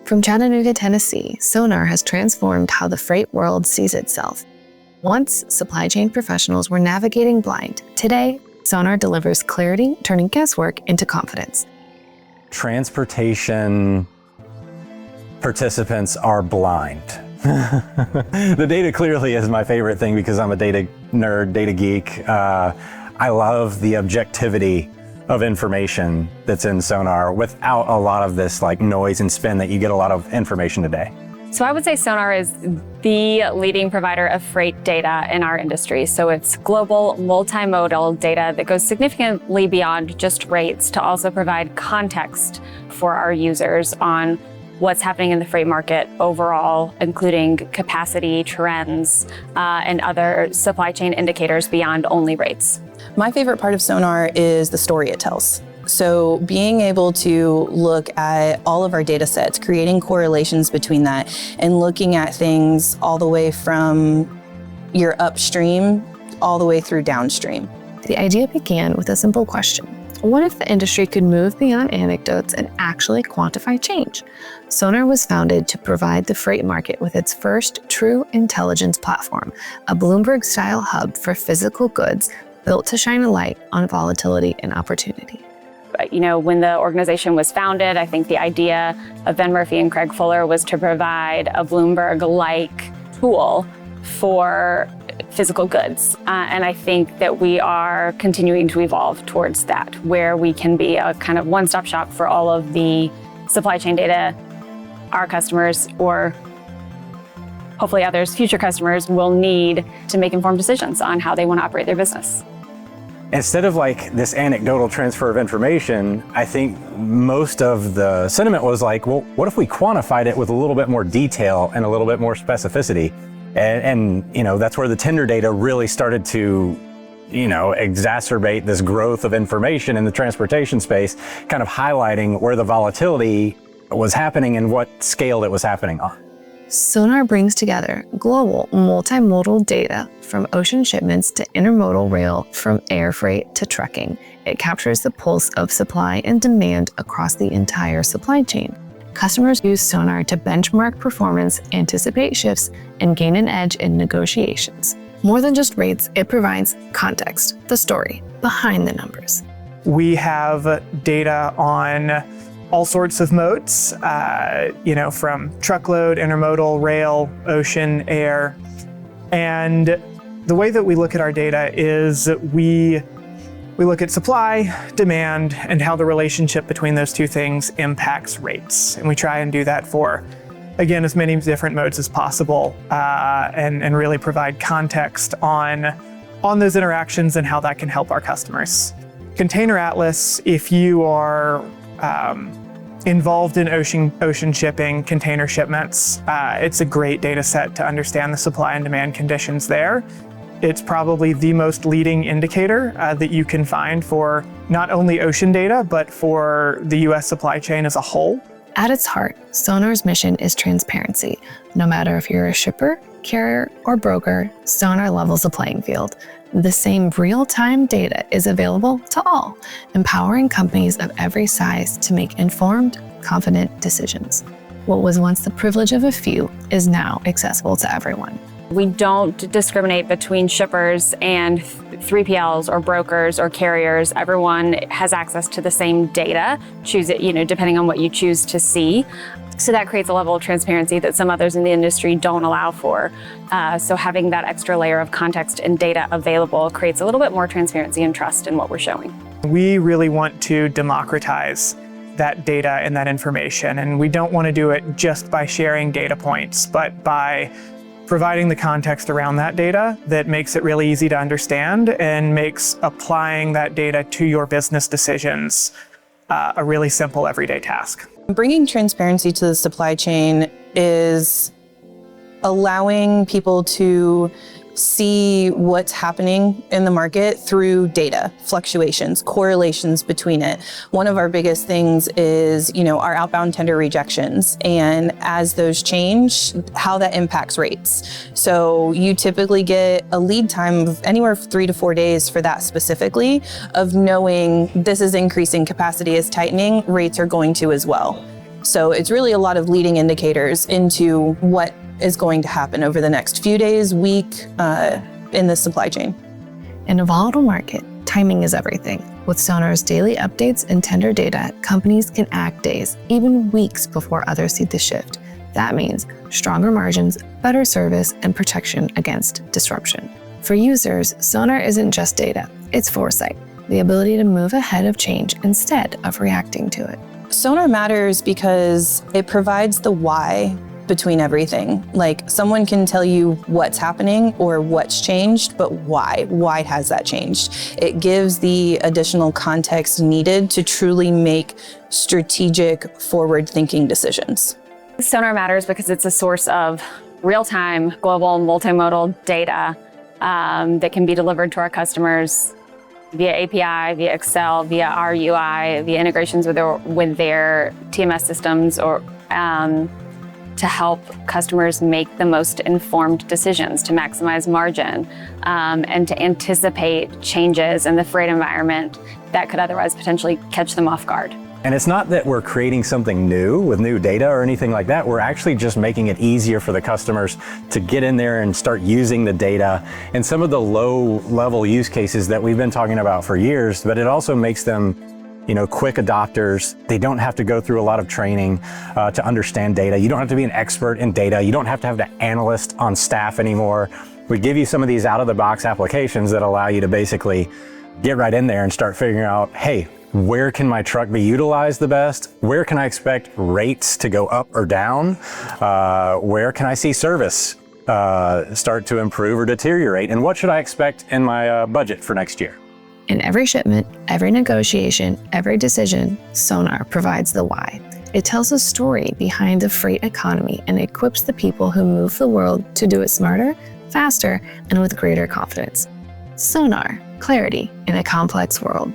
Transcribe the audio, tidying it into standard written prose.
From Chattanooga, Tennessee, SONAR has transformed how the freight world sees itself. Once, supply chain professionals were navigating blind. Today, SONAR delivers clarity, turning guesswork into confidence. Transportation participants are blind. The data clearly is my favorite thing because I'm a data nerd, data geek. I love the objectivity of information that's in SONAR without a lot of this like noise and spin that you get a lot of information today. So I would say SONAR is the leading provider of freight data in our industry. So it's global, multimodal data that goes significantly beyond just rates to also provide context for our users on what's happening in the freight market overall, including capacity, trends, and other supply chain indicators beyond only rates. My favorite part of SONAR is the story it tells. So being able to look at all of our data sets, creating correlations between that, and looking at things all the way from your upstream all the way through downstream. The idea began with a simple question. What if the industry could move beyond anecdotes and actually quantify change? SONAR was founded to provide the freight market with its first true intelligence platform, a Bloomberg-style hub for physical goods built to shine a light on volatility and opportunity. You know, when the organization was founded, I think the idea of Ben Murphy and Craig Fuller was to provide a Bloomberg-like tool for physical goods. And I think that we are continuing to evolve towards that, where we can be a kind of one-stop shop for all of the supply chain data our customers, or hopefully others, future customers, will need to make informed decisions on how they want to operate their business. Instead of like this anecdotal transfer of information, I think most of the sentiment was like, well, what if we quantified it with a little bit more detail and a little bit more specificity? And you know, that's where the tender data really started to, you know, exacerbate this growth of information in the transportation space, kind of highlighting where the volatility was happening and what scale it was happening on. SONAR brings together global multimodal data from ocean shipments to intermodal rail, from air freight to trucking. It captures the pulse of supply and demand across the entire supply chain. Customers use SONAR to benchmark performance, anticipate shifts, and gain an edge in negotiations. More than just rates, it provides context, the story behind the numbers. We have data on all sorts of modes, you know, from truckload, intermodal, rail, ocean, air. And the way that we look at our data is we look at supply, demand, and how the relationship between those two things impacts rates. And we try and do that for, again, as many different modes as possible, and really provide context on those interactions and how that can help our customers. Container Atlas, if you are involved in ocean shipping, container shipments, it's a great data set to understand the supply and demand conditions there. It's probably the most leading indicator that you can find for not only ocean data, but for the US supply chain as a whole. At its heart, SONAR's mission is transparency. No matter if you're a shipper, carrier, or broker, SONAR levels the playing field. The same real-time data is available to all, empowering companies of every size to make informed, confident decisions. What was once the privilege of a few is now accessible to everyone. We don't discriminate between shippers and 3PLs or brokers or carriers. Everyone has access to the same data, choose it, you know, depending on what you choose to see. So that creates a level of transparency that some others in the industry don't allow for. So having that extra layer of context and data available creates a little bit more transparency and trust in what we're showing. We really want to democratize that data and that information. And we don't want to do it just by sharing data points, but by providing the context around that data that makes it really easy to understand and makes applying that data to your business decisions a really simple everyday task. Bringing transparency to the supply chain is allowing people to see what's happening in the market through data, fluctuations, correlations between it. One of our biggest things is, our outbound tender rejections, and as those change, how that impacts rates. So you typically get a lead time of anywhere from 3 to 4 days for that specifically, of knowing this is increasing, capacity is tightening, rates are going to as well. So it's really a lot of leading indicators into what is going to happen over the next few days, week, in the supply chain. In a volatile market, timing is everything. With Sonar's daily updates and tender data, companies can act days, even weeks before others see the shift. That means stronger margins, better service, and protection against disruption. For users, Sonar isn't just data, it's foresight, the ability to move ahead of change instead of reacting to it. Sonar matters because it provides the why between everything. Like, someone can tell you what's happening or what's changed, but why? Why has that changed? It gives the additional context needed to truly make strategic, forward-thinking decisions. Sonar matters because it's a source of real-time, global, multimodal data that can be delivered to our customers via API, via Excel, via our UI, via integrations with their TMS systems, or to help customers make the most informed decisions, to maximize margin, and to anticipate changes in the freight environment that could otherwise potentially catch them off guard. And it's not that we're creating something new with new data or anything like that. We're actually just making it easier for the customers to get in there and start using the data and some of the low-level use cases that we've been talking about for years, but it also makes them quick adopters. They don't have to go through a lot of training to understand data. You don't have to be an expert in data. You don't have to have the analyst on staff anymore. We give you some of these out-of-the-box applications that allow you to basically get right in there and start figuring out, hey, where can my truck be utilized the best? Where can I expect rates to go up or down? Where can I see service start to improve or deteriorate? And what should I expect in my budget for next year? In every shipment, every negotiation, every decision, Sonar provides the why. It tells a story behind the freight economy and equips the people who move the world to do it smarter, faster, and with greater confidence. Sonar, clarity in a complex world.